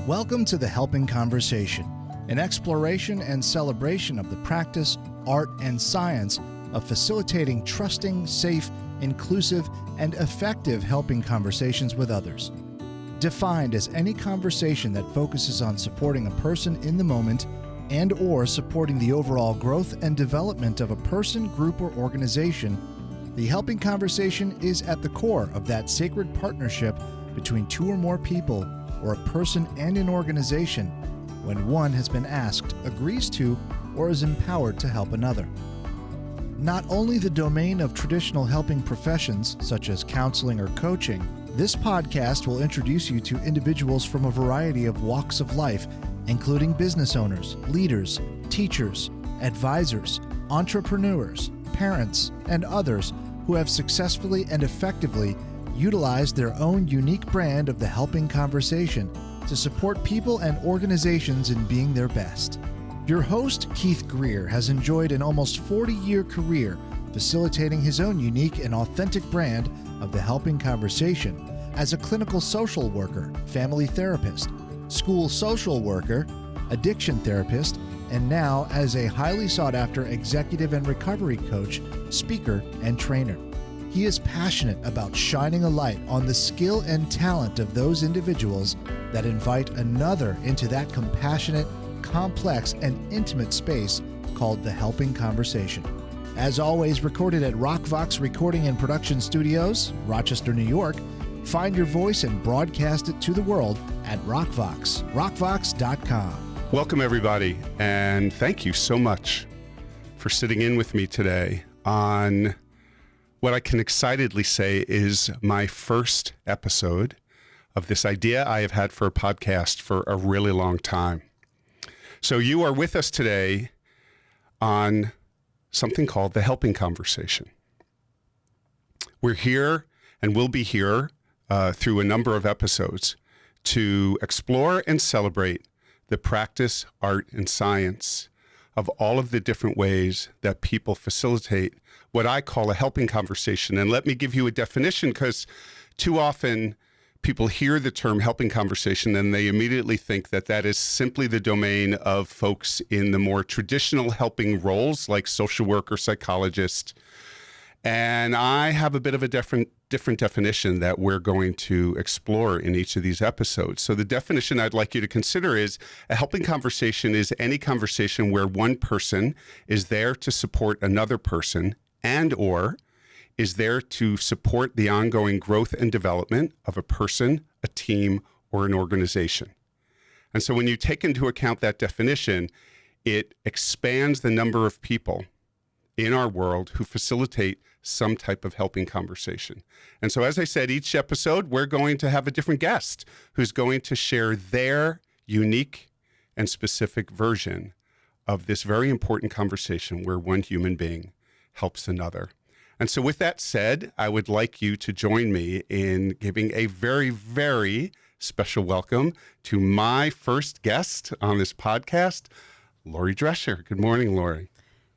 Welcome to The Helping Conversation, an exploration and celebration of the practice, art, and science of facilitating trusting, safe, inclusive, and effective helping conversations with others. Defined as any conversation that focuses on supporting a person in the moment and/or supporting the overall growth and development of a person, group, or organization, the helping conversation is at the core of that sacred partnership between two or more people or a person and an organization when one has been asked, agrees to, or is empowered to help another. Not only the domain of traditional helping professions, such as counseling or coaching, this podcast will introduce you to individuals from a variety of walks of life, including business owners, leaders, teachers, advisors, entrepreneurs, parents, and others who have successfully and effectively utilized their own unique brand of the helping conversation to support people and organizations in being their best. Your host, Keith Greer, has enjoyed an almost 40-year career facilitating his own unique and authentic brand of the helping conversation as a clinical social worker, family therapist, school social worker, addiction therapist, and now as a highly sought-after executive and recovery coach, speaker, and trainer. He is passionate about shining a light on the skill and talent of those individuals that invite another into that compassionate, complex, and intimate space called the helping conversation. As always, recorded at RockVox Recording and Production Studios, Rochester, New York. Find your voice and broadcast it to the world at RockVox, rockvox.com. Welcome, everybody, and thank you so much for sitting in with me today on what I can excitedly say is my first episode of this idea I have had for a podcast for a really long time. So you are with us today on something called the helping conversation. We're here and will be here through a number of episodes to explore and celebrate the practice, art, and science of all of the different ways that people facilitate what I call a helping conversation. And let me give you a definition, because too often people hear the term helping conversation and they immediately think that that is simply the domain of folks in the more traditional helping roles like social worker, psychologist. And I have a bit of a different definition that we're going to explore in each of these episodes. So the definition I'd like you to consider is a helping conversation is any conversation where one person is there to support another person and/or is there to support the ongoing growth and development of a person, a team, or an organization. And so when you take into account that definition, it expands the number of people in our world who facilitate some type of helping conversation. And so, as I said, each episode, we're going to have a different guest who's going to share their unique and specific version of this very important conversation where one human being helps another. And so with that said, I would like you to join me in giving a very, very special welcome to my first guest on this podcast, Lori Drescher. Good morning, Lori.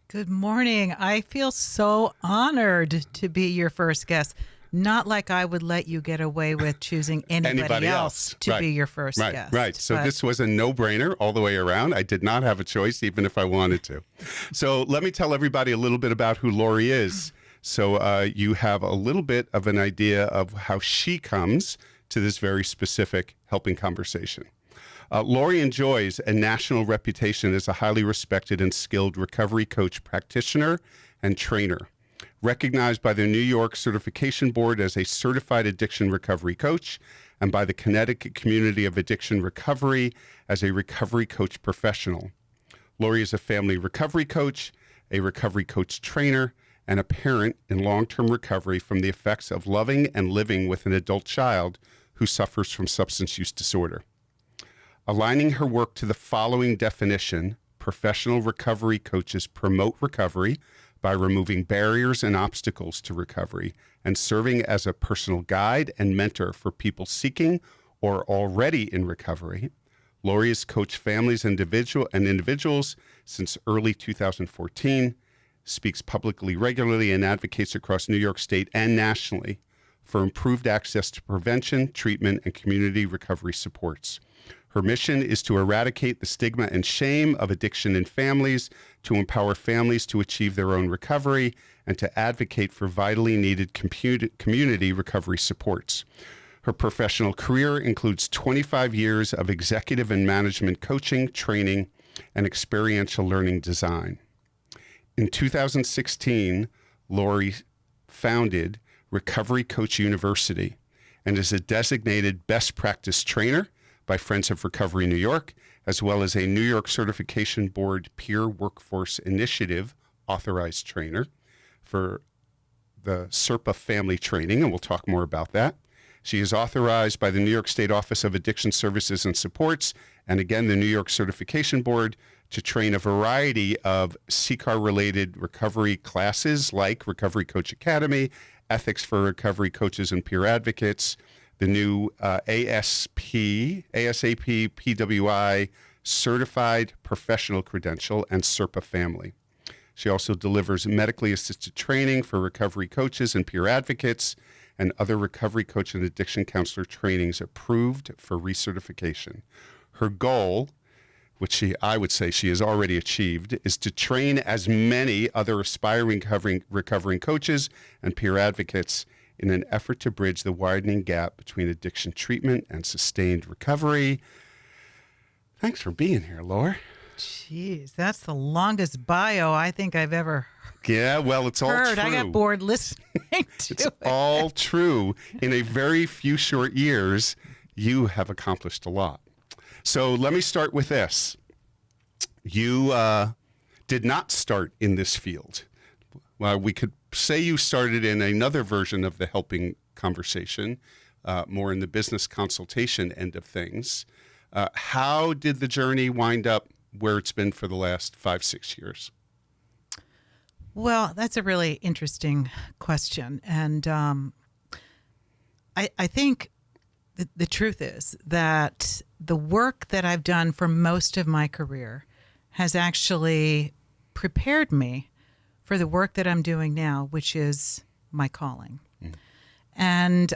Good morning. I feel so honored to be your first guest. Not like I would let you get away with choosing anybody else to be your first guest. Right. So this was a no-brainer all the way around. I did not have a choice, even if I wanted to. So let me tell everybody a little bit about who Lori is. So you have a little bit of an idea of how she comes to this very specific helping conversation. Lori enjoys a national reputation as a highly respected and skilled recovery coach practitioner and trainer, recognized by the New York Certification Board as a certified addiction recovery coach and by the Connecticut Community of Addiction Recovery as a recovery coach professional. Lori is a family recovery coach, a recovery coach trainer, and a parent in long-term recovery from the effects of loving and living with an adult child who suffers from substance use disorder. Aligning her work to the following definition, professional recovery coaches promote recovery by removing barriers and obstacles to recovery and serving as a personal guide and mentor for people seeking or already in recovery. Lori has coached families and individuals since early 2014, speaks publicly regularly, and advocates across New York State and nationally for improved access to prevention, treatment, and community recovery supports. Her mission is to eradicate the stigma and shame of addiction in families, to empower families to achieve their own recovery, and to advocate for vitally needed community recovery supports. Her professional career includes 25 years of executive and management coaching, training, and experiential learning design. In 2016, Lori founded Recovery Coach University and is a designated best practice trainer by Friends of Recovery New York, as well as a New York Certification Board Peer Workforce Initiative authorized trainer for the C.A.R.C. family training, and we'll talk more about that. She is authorized by the New York State Office of Addiction Services and Supports, and again, the New York Certification Board, to train a variety of C.A.R.C.-related recovery classes like Recovery Coach Academy, Ethics for Recovery Coaches and Peer Advocates, the new ASAP, PWI Certified Professional Credential, and C.A.R.C. Family. She also delivers medically assisted training for recovery coaches and peer advocates and other recovery coach and addiction counselor trainings approved for recertification. Her goal, which I would say she has already achieved, is to train as many other aspiring recovering coaches and peer advocates in an effort to bridge the widening gap between addiction treatment and sustained recovery. Thanks for being here, Laura. Jeez, that's the longest bio I think I've ever heard. Yeah, well, it's all true. I got bored listening to It's all true. In a very few short years, you have accomplished a lot. So let me start with this. You did not start in this field. Well, we could say you started in another version of the helping conversation, more in the business consultation end of things. How did the journey wind up where it's been for the last 5-6 years? Well, that's a really interesting question. And I think the truth is that the work that I've done for most of my career has actually prepared me for the work that I'm doing now, which is my calling. And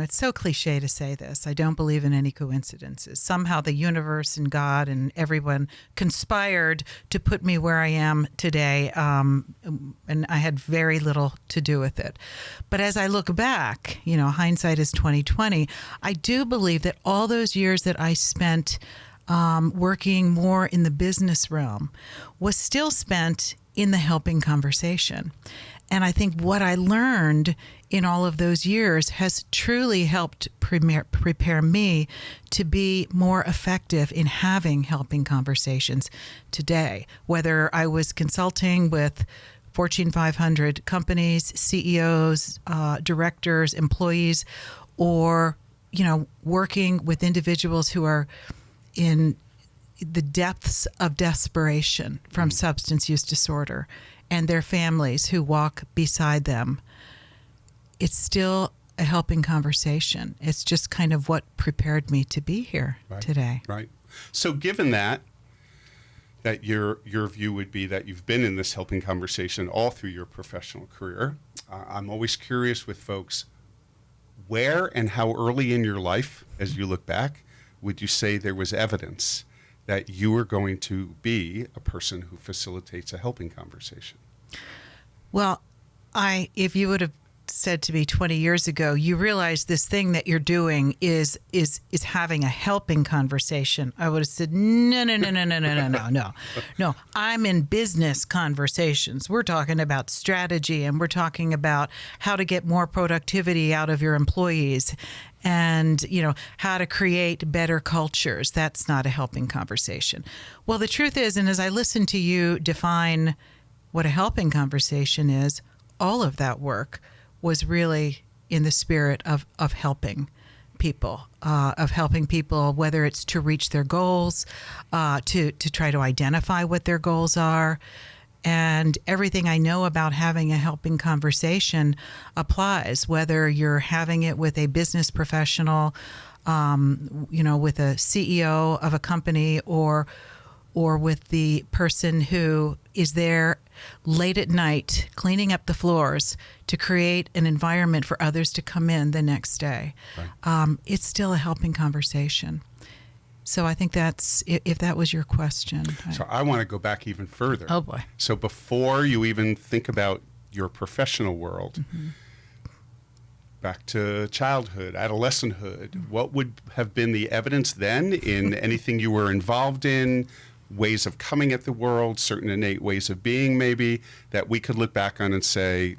it's so cliche to say this. I don't believe in any coincidences. Somehow the universe and God and everyone conspired to put me where I am today, and I had very little to do with it. But as I look back, hindsight is 20/20. I do believe that all those years that I spent working more in the business realm was still spent in the helping conversation. And I think what I learned in all of those years has truly helped prepare me to be more effective in having helping conversations today. Whether I was consulting with Fortune 500 companies, CEOs, directors, employees, or, working with individuals who are in the depths of desperation from substance use disorder, and their families who walk beside them. It's still a helping conversation. It's just kind of what prepared me to be here today. Right. So given that your view would be that you've been in this helping conversation all through your professional career, I'm always curious with folks, where and how early in your life, as you look back, would you say there was evidence that you were going to be a person who facilitates a helping conversation? Well, if you would have said to me 20 years ago, you realize this thing that you're doing is having a helping conversation, I would have said, no. I'm in business conversations. We're talking about strategy, and we're talking about how to get more productivity out of your employees, and how to create better cultures. That's not a helping conversation. Well, the truth is, and as I listen to you define what a helping conversation is, all of that work was really in the spirit of helping people, whether it's to reach their goals, to try to identify what their goals are. And everything I know about having a helping conversation applies, whether you're having it with a business professional, with a CEO of a company, or or with the person who is there late at night cleaning up the floors to create an environment for others to come in the next day. Right. It's still a helping conversation. So I think that's, if that was your question. So I want to go back even further. Oh, boy. So before you even think about your professional world, back to childhood, adolescenthood, what would have been the evidence then in anything you were involved in, ways of coming at the world, certain innate ways of being maybe, that we could look back on and say,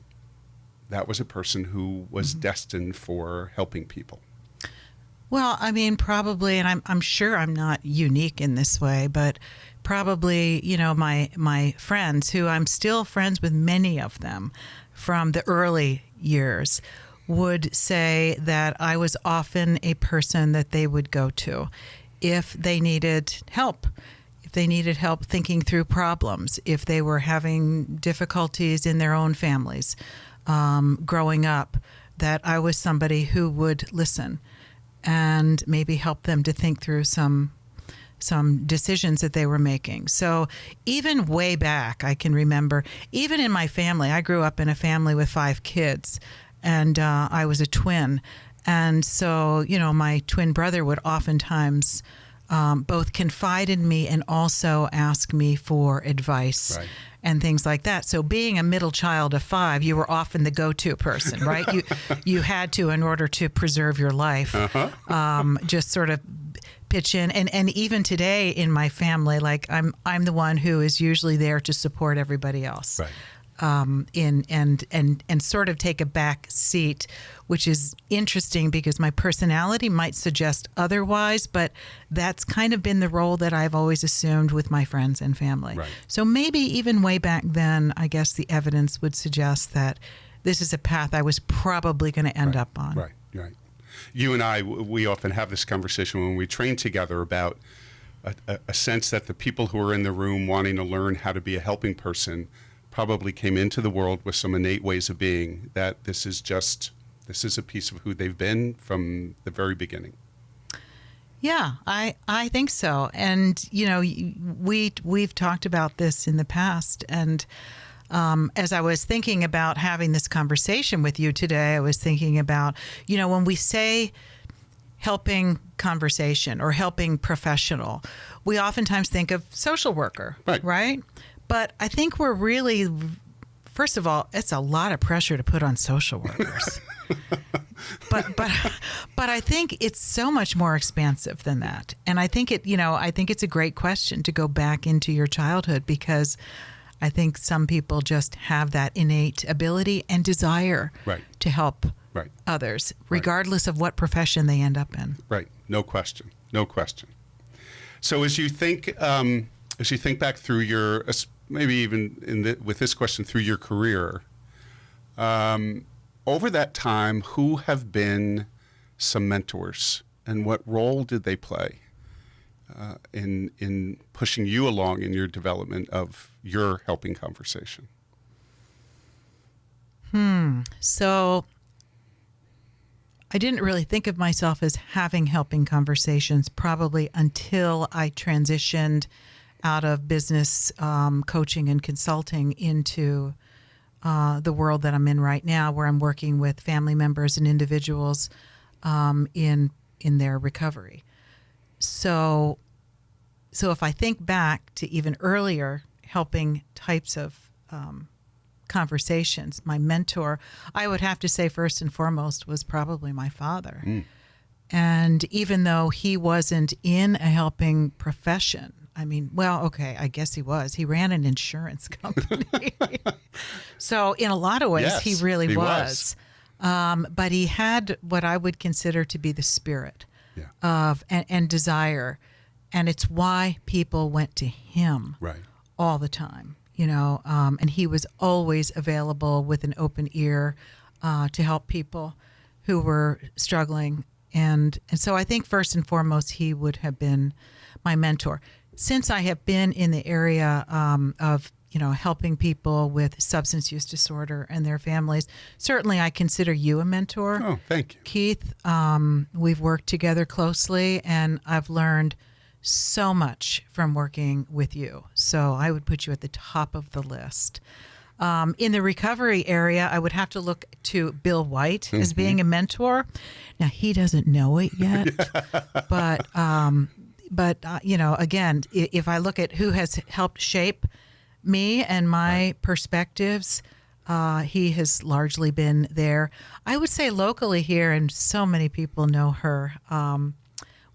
that was a person who was destined for helping people? Well, I mean, probably, and I'm sure I'm not unique in this way, but probably, you know, my friends, who I'm still friends with many of them from the early years, would say that I was often a person that they would go to if they needed help. If they needed help thinking through problems, if they were having difficulties in their own families growing up, that I was somebody who would listen and maybe help them to think through some decisions that they were making. So even way back, I can remember, even in my family, I grew up in a family with 5 kids, and I was a twin. And so, you know, my twin brother would oftentimes both confide in me and also ask me for advice. Right. And things like that. So being a middle child of 5, you were often the go-to person, right? You had to, in order to preserve your life, just sort of pitch in. And even today in my family, like I'm the one who is usually there to support everybody else. Right. And sort of take a back seat, which is interesting because my personality might suggest otherwise, but that's kind of been the role that I've always assumed with my friends and family. Right. So maybe even way back then, I guess the evidence would suggest that this is a path I was probably going to end up on. Right. You and I, we often have this conversation when we train together about a sense that the people who are in the room wanting to learn how to be a helping person probably came into the world with some innate ways of being, that this is a piece of who they've been from the very beginning. Yeah, I think so. And, you know, we've talked about this in the past. And as I was thinking about having this conversation with you today, I was thinking about, you know, when we say helping conversation or helping professional, we oftentimes think of social worker, right? But I think we're really, first of all, it's a lot of pressure to put on social workers. but I think it's so much more expansive than that. And I think it's a great question to go back into your childhood, because I think some people just have that innate ability and desire to help others, regardless of what profession they end up in. Right. No question. So as you think back through your, maybe even with this question, through your career, over that time, who have been some mentors, and what role did they play in pushing you along in your development of your helping conversation? So I didn't really think of myself as having helping conversations probably until I transitioned out of business coaching and consulting into the world that I'm in right now, where I'm working with family members and individuals in their recovery. So if I think back to even earlier helping types of conversations, my mentor, I would have to say first and foremost was probably my father. And even though he wasn't in a helping profession, I mean, well, okay, I guess he was. He ran an insurance company. So in a lot of ways, yes, he really was. But he had what I would consider to be the spirit of and desire. And it's why people went to him all the time, you know, and he was always available with an open ear to help people who were struggling. And so I think first and foremost, he would have been my mentor. Since I have been in the area of, you know, helping people with substance use disorder and their families, certainly I consider you a mentor. Oh, thank you. Keith, we've worked together closely, and I've learned so much from working with you. So I would put you at the top of the list. In the recovery area, I would have to look to Bill White as being a mentor. Now, he doesn't know it yet, but again, if I look at who has helped shape me and my perspectives, he has largely been there. I would say locally here, and so many people know her,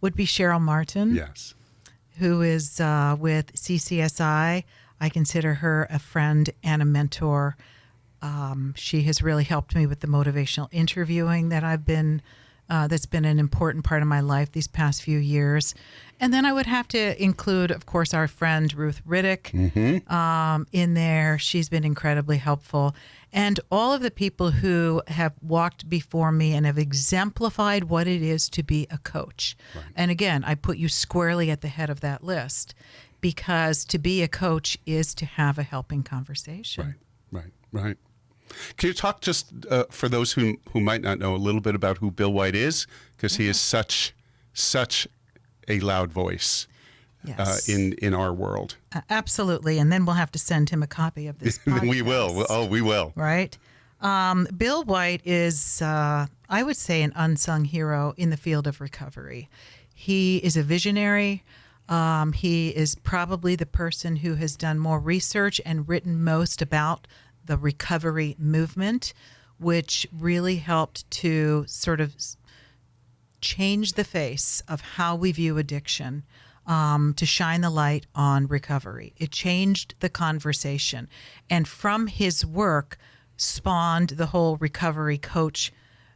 would be Cheryl Martin. Yes. Who is with CCSI. I consider her a friend and a mentor. She has really helped me with the motivational interviewing that that's been an important part of my life these past few years. And then I would have to include, of course, our friend Ruth Riddick in there. She's been incredibly helpful. And all of the people who have walked before me and have exemplified what it is to be a coach. Right. And again, I put you squarely at the head of that list, because to be a coach is to have a helping conversation. Right. Can you talk just for those who might not know a little bit about who Bill White is? Because he is such a loud voice in our world. Absolutely. And then we'll have to send him a copy of this podcast. We will. Oh, we will. Right. Bill White is, I would say, an unsung hero in the field of recovery. He is a visionary. He is probably the person who has done more research and written most about the recovery movement, which really helped to sort of change the face of how we view addiction, to shine the light on recovery. It changed the conversation. And from his work spawned the whole recovery coach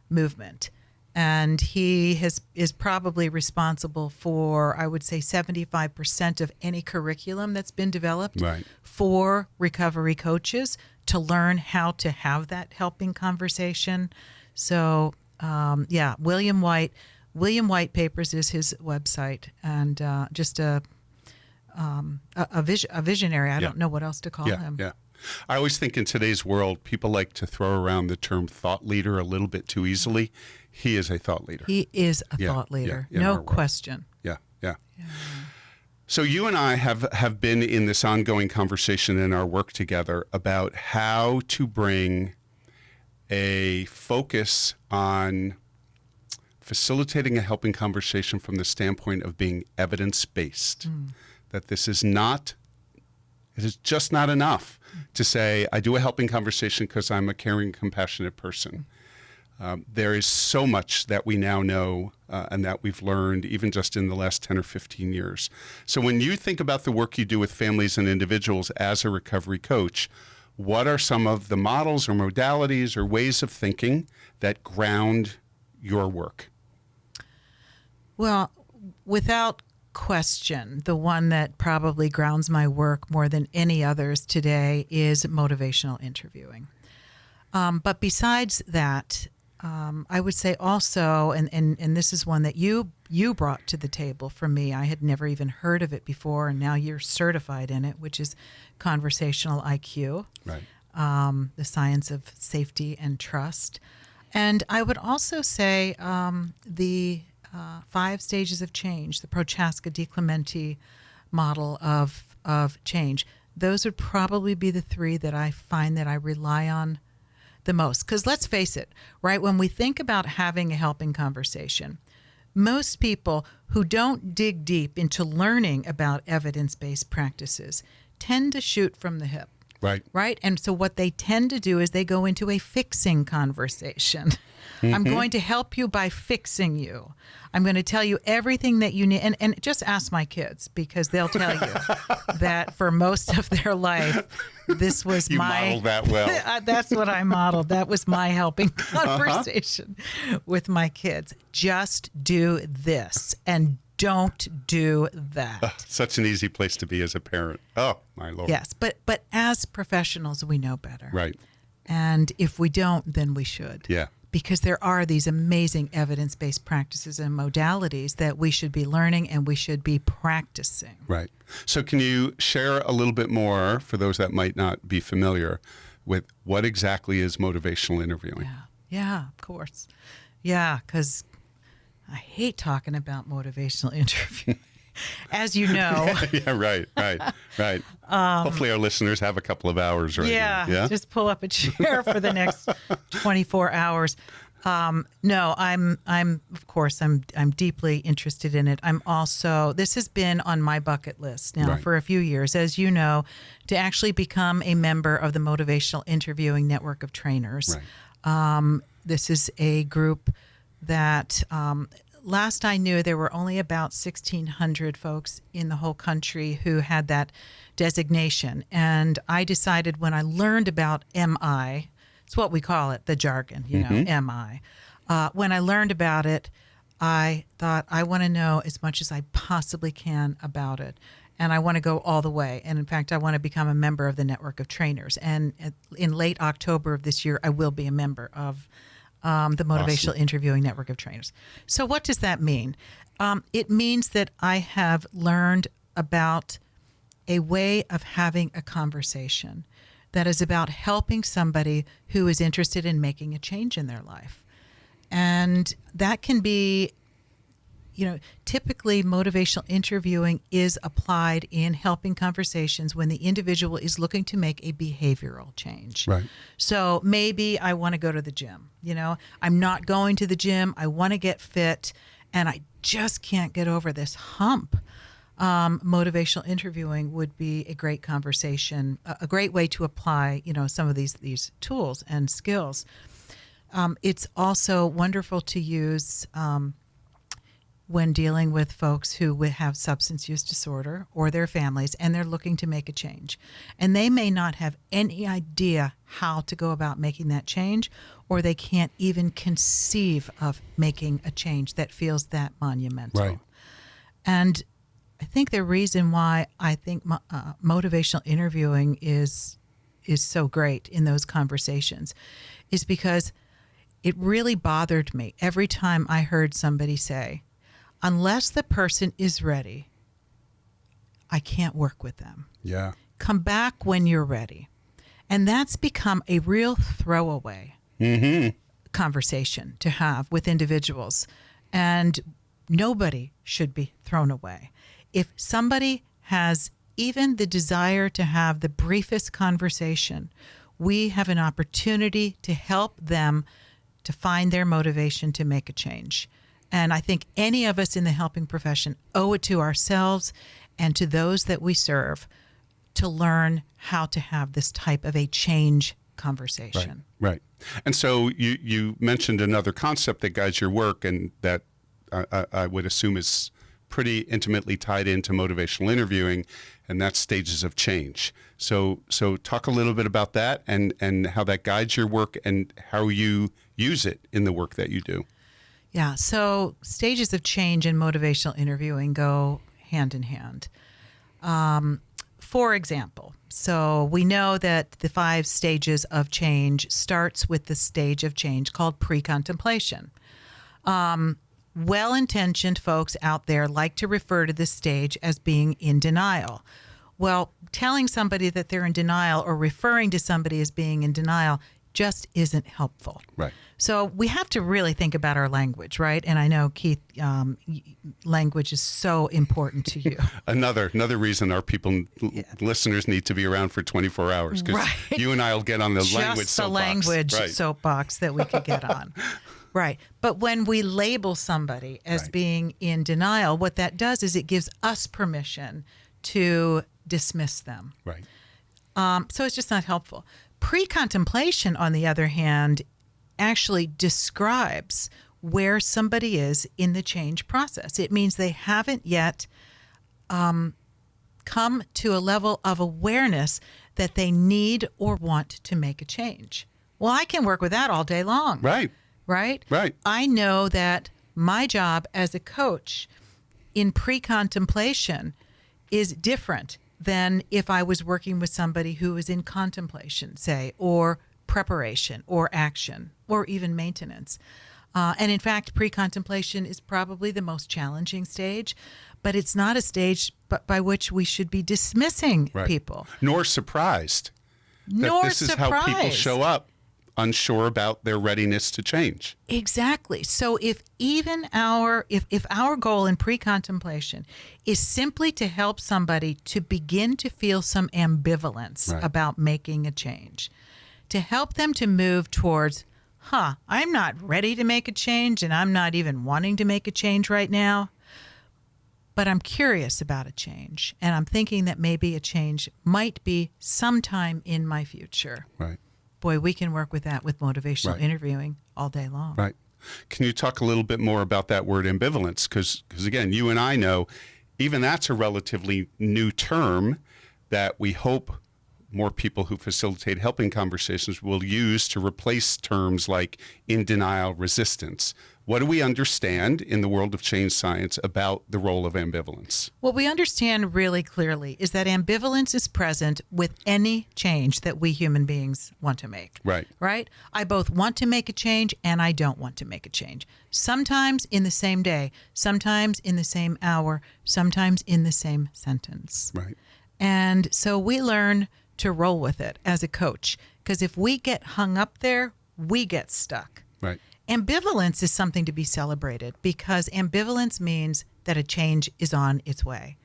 movement. And he is probably responsible for, I would say, 75% of any curriculum that's been developed for recovery coaches to learn how to have that helping conversation. So, William White Papers is his website, and just a visionary. I don't know what else to call him. Yeah. I always think in today's world, people like to throw around the term thought leader a little bit too easily. He is a thought leader. He is a thought leader, no question. Yeah. So you and I have been in this ongoing conversation in our work together about how to bring a focus on facilitating a helping conversation from the standpoint of being evidence-based. That this is it is just not enough to say, I do a helping conversation because I'm a caring, compassionate person. There is so much that we now know and that we've learned even just in the last 10 or 15 years. So when you think about the work you do with families and individuals as a recovery coach, what are some of the models or modalities or ways of thinking that ground your work? Well, without question, the one that probably grounds my work more than any others today is motivational interviewing. But besides that, I would say also, and this is one that you brought to the table for me. I had never even heard of it before, and now you're certified in it, which is conversational IQ, the science of safety and trust. And I would also say the 5 stages of change, the Prochaska-DiClemente model of change. Those would probably be the 3 that I find that I rely on the most. Because let's face it, right? When we think about having a helping conversation, most people who don't dig deep into learning about evidence-based practices tend to shoot from the hip. Right? And so what they tend to do is they go into a fixing conversation. I'm going to help you by fixing you. I'm going to tell you everything that you need. And just ask my kids, because they'll tell you that for most of their life, this was you modeled that well. That's what I modeled. That was my helping conversation with my kids. Just do this and don't do that. Such an easy place to be as a parent. Oh, my Lord. Yes, but as professionals, we know better. Right. And if we don't, then we should. Yeah. Because there are these amazing evidence-based practices and modalities that we should be learning and we should be practicing. Right. So can you share a little bit more, for those that might not be familiar, with what exactly is motivational interviewing? Yeah, of course. Yeah, because I hate talking about motivational interviewing. as you know. Yeah, right. Hopefully our listeners have a couple of hours right now. Yeah, just pull up a chair for the next 24 hours. No, I'm of course I'm deeply interested in it. I'm also, this has been on my bucket list now for a few years, as you know, to actually become a member of the Motivational Interviewing Network of Trainers. Right. This is a group that last I knew there were only about 1,600 folks in the whole country who had that designation. And I decided when I learned about MI, it's what we call it, the jargon, you know, MI. When I learned about it, I thought, I want to know as much as I possibly can about it. And I want to go all the way. And in fact, I want to become a member of the network of trainers. And in late October of this year, I will be a member of the Motivational Interviewing Network of Trainers. So what does that mean? It means that I have learned about a way of having a conversation that is about helping somebody who is interested in making a change in their life. And that can be, you know, typically motivational interviewing is applied in helping conversations when the individual is looking to make a behavioral change. Right. So maybe I want to go to the gym. You know, I'm not going to the gym. I want to get fit, and I just can't get over this hump. Motivational interviewing would be a great conversation, a great way to apply, you know, some of these tools and skills. It's also wonderful to use when dealing with folks who have substance use disorder or their families, and they're looking to make a change. And they may not have any idea how to go about making that change, or they can't even conceive of making a change that feels that monumental. Right. And I think the reason why I think motivational interviewing is so great in those conversations is because it really bothered me every time I heard somebody say, unless the person is ready, I can't work with them. Yeah. Come back when you're ready. And that's become a real throwaway conversation to have with individuals. And nobody should be thrown away. If somebody has even the desire to have the briefest conversation, we have an opportunity to help them to find their motivation to make a change. And I think any of us in the helping profession owe it to ourselves and to those that we serve to learn how to have this type of a change conversation. Right. And so you mentioned another concept that guides your work, and that I would assume is pretty intimately tied into motivational interviewing, and that's stages of change. So talk a little bit about that and how that guides your work and how you use it in the work that you do. Yeah, so stages of change in motivational interviewing go hand in hand. For example, so we know that the 5 stages of change starts with the stage of change called pre-contemplation. Well-intentioned folks out there like to refer to this stage as being in denial. Well, telling somebody that they're in denial or referring to somebody as being in denial just isn't helpful. Right. So we have to really think about our language, right? And I know, Keith, language is so important to you. Another reason our listeners need to be around for 24 hours, because you and I will get on the language soapbox. Just the language soapbox that we could get on. Right. But when we label somebody as being in denial, what that does is it gives us permission to dismiss them. Right. So it's just not helpful. Pre-contemplation, on the other hand, actually describes where somebody is in the change process. It means they haven't yet come to a level of awareness that they need or want to make a change. Well, I can work with that all day long. Right. Right? I know that my job as a coach in pre-contemplation is different than if I was working with somebody who is in contemplation, say, or preparation, or action, or even maintenance. And in fact, pre-contemplation is probably the most challenging stage, but it's not a stage by which we should be dismissing people. Nor surprised that this is how people show up unsure about their readiness to change. Exactly. So if our goal in pre-contemplation is simply to help somebody to begin to feel some ambivalence Right. about making a change, to help them to move towards, I'm not ready to make a change and I'm not even wanting to make a change right now, but I'm curious about a change and I'm thinking that maybe a change might be sometime in my future. Right. Boy, we can work with that with motivational Right. interviewing all day long. Right. Can you talk a little bit more about that word ambivalence? Because again, you and I know even that's a relatively new term that we hope more people who facilitate helping conversations will use to replace terms like in denial, resistance. What do we understand in the world of change science about the role of ambivalence? What we understand really clearly is that ambivalence is present with any change that we human beings want to make. Right. Right? I both want to make a change and I don't want to make a change. Sometimes in the same day, sometimes in the same hour, sometimes in the same sentence. Right. And so we learn to roll with it as a coach, because if we get hung up there, we get stuck. Right. Ambivalence is something to be celebrated because ambivalence means that a change is on its way.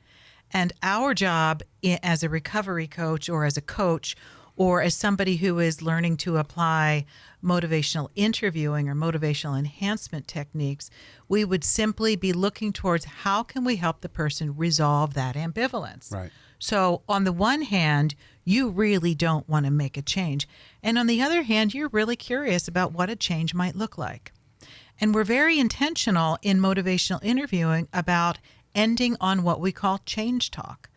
And our job as a recovery coach or as a coach or as somebody who is learning to apply motivational interviewing or motivational enhancement techniques, we would simply be looking towards how can we help the person resolve that ambivalence. Right. So on the one hand, you really don't want to make a change. And on the other hand, you're really curious about what a change might look like. And we're very intentional in motivational interviewing about ending on what we call change talk.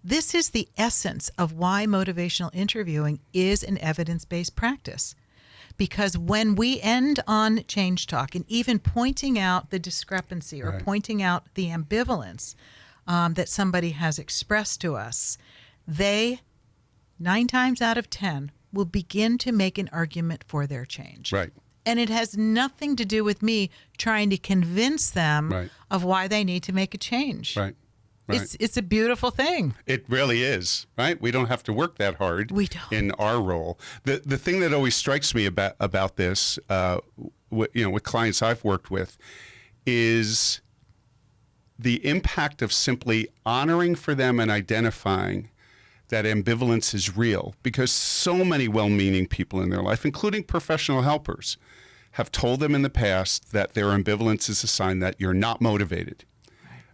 This is the essence of why motivational interviewing is an evidence-based practice. Because when we end on change talk and even pointing out the discrepancy or Right. pointing out the ambivalence that somebody has expressed to us, they 9 times out of 10 will begin to make an argument for their change. Right. And it has nothing to do with me trying to convince them Right. of why they need to make a change. Right. Right. It's a beautiful thing. It really is, right? We don't have to work that hard We don't. in our role. The thing that always strikes me about this, with clients I've worked with, is the impact of simply honoring for them and identifying that ambivalence is real, because so many well-meaning people in their life, including professional helpers, have told them in the past that their ambivalence is a sign that you're not motivated,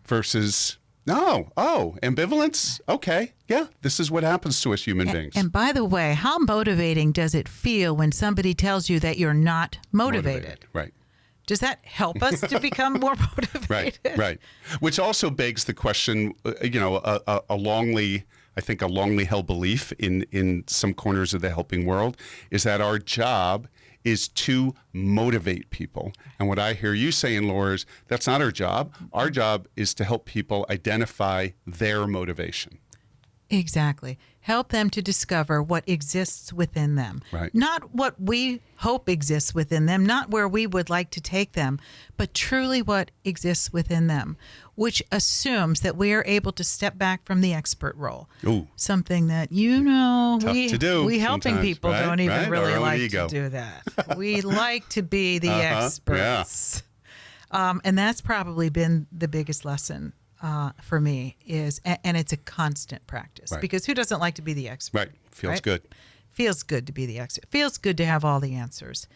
versus, no, ambivalence? Okay, yeah, this is what happens to us human beings. And by the way, how motivating does it feel when somebody tells you that you're not motivated? Right. Does that help us to become more motivated? Right. Which also begs the question, a longly held belief in some corners of the helping world is that our job is to motivate people. And what I hear you saying, Laura, is that's not our job. Our job is to help people identify their motivation. Exactly. Help them to discover what exists within them. Right. Not what we hope exists within them, not where we would like to take them, but truly what exists within them, which assumes that we are able to step back from the expert role. Ooh. Something that, Tough to do we helping sometimes, people right? don't even Right? really Our own like ego. to do that. We like to be the experts. And that's probably been the biggest lesson for me is, and it's a constant practice, Right. because who doesn't like to be the expert? Right. Feels Right? good. Feels good to be the expert. Feels good to have all the answers.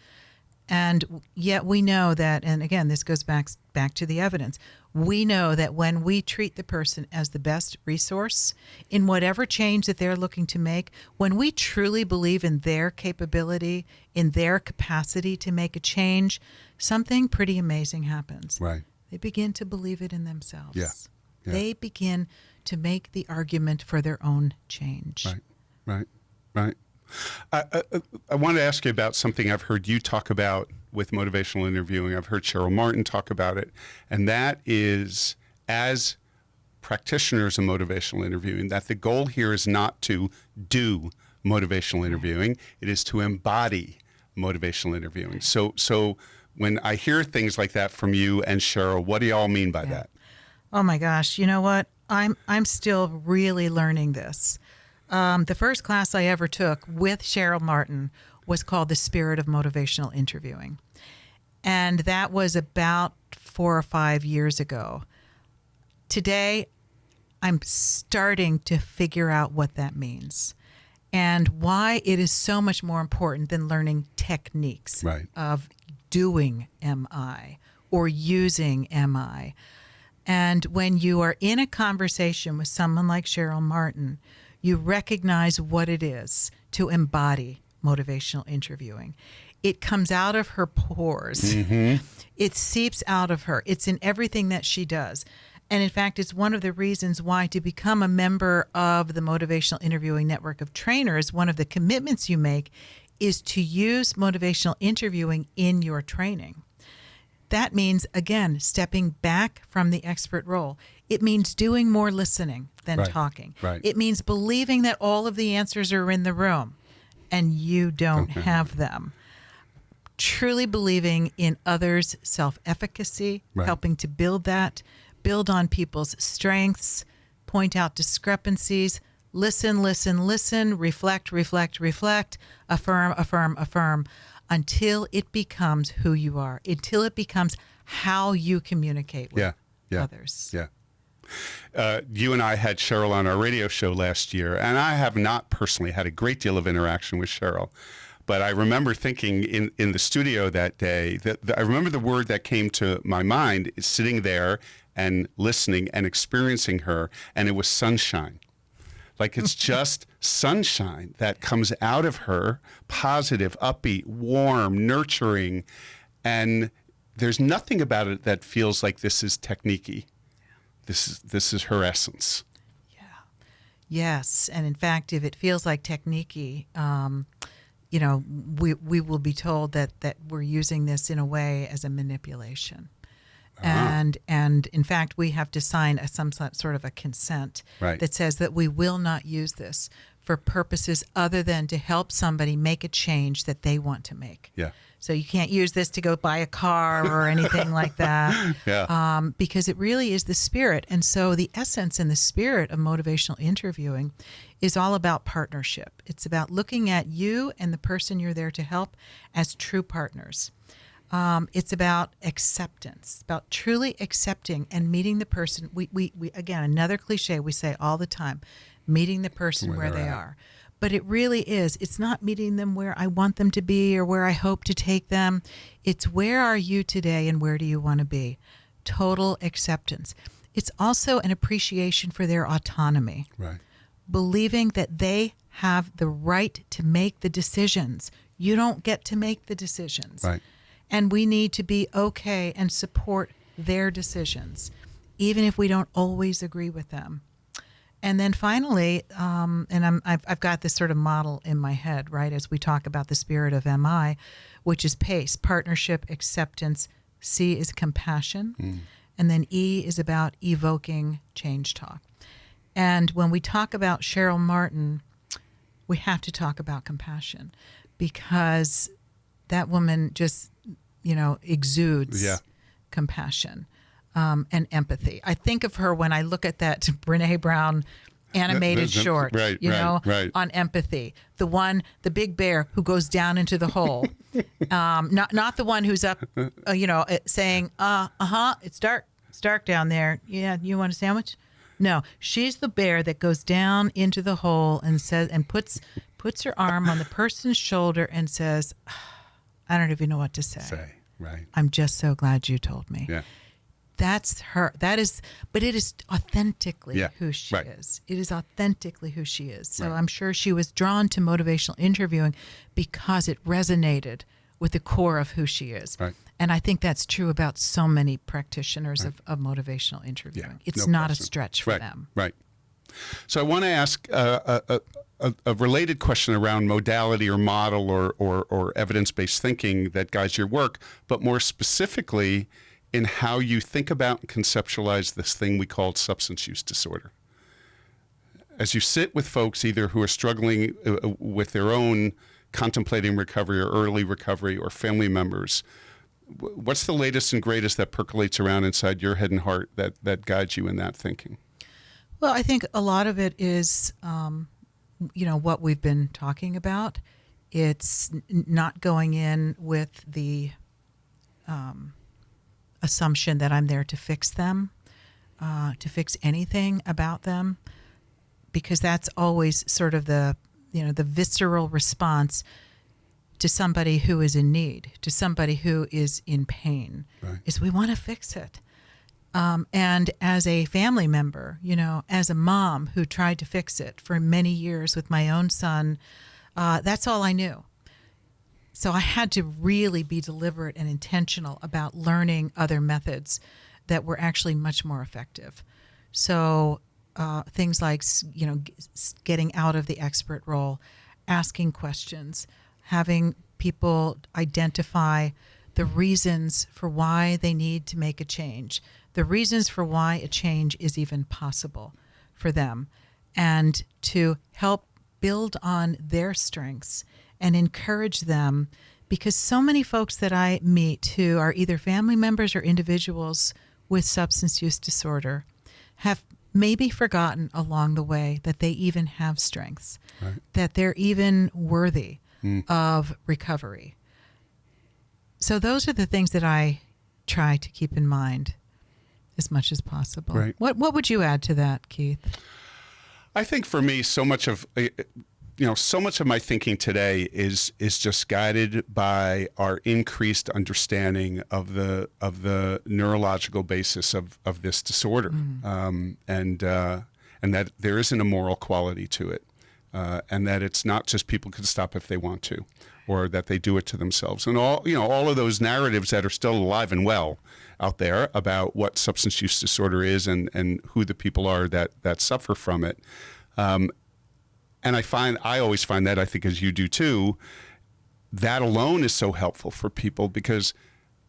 And yet we know that, and again, this goes back to the evidence. We know that when we treat the person as the best resource in whatever change that they're looking to make, when we truly believe in their capability, in their capacity to make a change, something pretty amazing happens. Right. They begin to believe it in themselves. Yeah. They begin to make the argument for their own change. Right. I want to ask you about something I've heard you talk about with motivational interviewing. I've heard Cheryl Martin talk about it, and that is, as practitioners of motivational interviewing, that the goal here is not to do motivational interviewing, it is to embody motivational interviewing. So when I hear things like that from you and Cheryl, what do y'all mean by that? Oh my gosh, you know what? I'm still really learning this. The first class I ever took with Cheryl Martin was called The Spirit of Motivational Interviewing. And that was about 4 or 5 years ago. Today, I'm starting to figure out what that means and why it is so much more important than learning techniques of doing MI or using MI. And when you are in a conversation with someone like Cheryl Martin, you recognize what it is to embody motivational interviewing. It comes out of her pores. Mm-hmm. It seeps out of her. It's in everything that she does. And in fact, it's one of the reasons why to become a member of the Motivational Interviewing Network of Trainers, one of the commitments you make is to use motivational interviewing in your training. That means, again, stepping back from the expert role. It means doing more listening than talking. Right. It means believing that all of the answers are in the room and you don't have them. Truly believing in others' self-efficacy, helping to build that, build on people's strengths, point out discrepancies, listen, reflect, affirm, until it becomes who you are, until it becomes how you communicate with others. Yeah. You and I had Cheryl on our radio show last year, and I have not personally had a great deal of interaction with Cheryl. But I remember thinking in the studio that day, I remember the word that came to my mind is sitting there and listening and experiencing her, and it was sunshine. Like it's just sunshine that comes out of her, positive, upbeat, warm, nurturing, and there's nothing about it that feels like this is technique-y. This is her essence. Yeah. Yes, and in fact, if it feels like technique-y, we will be told that we're using this in a way as a manipulation. And in fact, we have to sign some sort of a consent that says that we will not use this for purposes other than to help somebody make a change that they want to make. Yeah. So you can't use this to go buy a car or anything like that. Because it really is the spirit. And so the essence and the spirit of motivational interviewing is all about partnership. It's about looking at you and the person you're there to help as true partners. It's about acceptance, about truly accepting and meeting the person. We again, another cliche we say all the time, meeting the person where they are. But it really is. It's not meeting them where I want them to be or where I hope to take them. It's where are you today and where do you want to be? Total acceptance. It's also an appreciation for their autonomy. Right. Believing that they have the right to make the decisions. You don't get to make the decisions. Right. And we need to be okay and support their decisions, even if we don't always agree with them. And then finally, I've got this sort of model in my head, right, as we talk about the spirit of MI, which is PACE, partnership, acceptance. C is compassion. And then E is about evoking change talk. And when we talk about Cheryl Martin, we have to talk about compassion because that woman just, exudes compassion. And empathy. I think of her when I look at that Brene Brown animated short, on empathy. The big bear who goes down into the hole. Not the one who's up, saying, it's dark down there. Yeah, you want a sandwich? No, she's the bear that goes down into the hole and says, and puts her arm on the person's shoulder and says, I don't even know what to say. Right. I'm just so glad you told me. Yeah. That's her. But it is authentically who she is. It is authentically who she is. So I'm sure she was drawn to motivational interviewing because it resonated with the core of who she is. Right. And I think that's true about so many practitioners of motivational interviewing. It's not a stretch for them. Right. So I want to ask a related question around modality or model or evidence-based thinking that guides your work, but more specifically in how you think about and conceptualize this thing we call substance use disorder. As you sit with folks either who are struggling with their own contemplating recovery or early recovery or family members, what's the latest and greatest that percolates around inside your head and heart that guides you in that thinking? Well, I think a lot of it is, what we've been talking about. It's not going in with the assumption that I'm there to fix them, to fix anything about them, because that's always sort of the visceral response to somebody who is in need, to somebody who is in pain, Right. is we want to fix it. And as a family member, as a mom who tried to fix it for many years with my own son, that's all I knew. So I had to really be deliberate and intentional about learning other methods that were actually much more effective. So things like, getting out of the expert role, asking questions, having people identify the reasons for why they need to make a change, the reasons for why a change is even possible for them, and to help build on their strengths and encourage them, because so many folks that I meet who are either family members or individuals with substance use disorder have maybe forgotten along the way that they even have strengths, Right. that they're even worthy of recovery. So those are the things that I try to keep in mind as much as possible. Right. What would you add to that, Keith? I think for me, so much of my thinking today is just guided by our increased understanding of the neurological basis of this disorder, and that there isn't a moral quality to it, and that it's not just people can stop if they want to, or that they do it to themselves, and all of those narratives that are still alive and well out there about what substance use disorder is and who the people are that suffer from it. And I always find that, I think as you do too, that alone is so helpful for people, because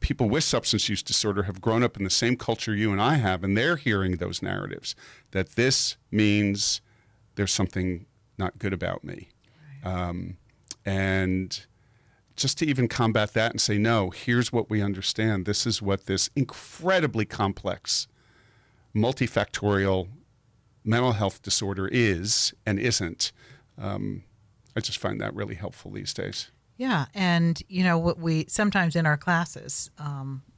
people with substance use disorder have grown up in the same culture you and I have, and they're hearing those narratives that this means there's something not good about me. Right. And just to even combat that and say, no, here's what we understand. This is what this incredibly complex, multifactorial mental health disorder is and isn't. I just find that really helpful these days. Yeah, and what we sometimes in our classes,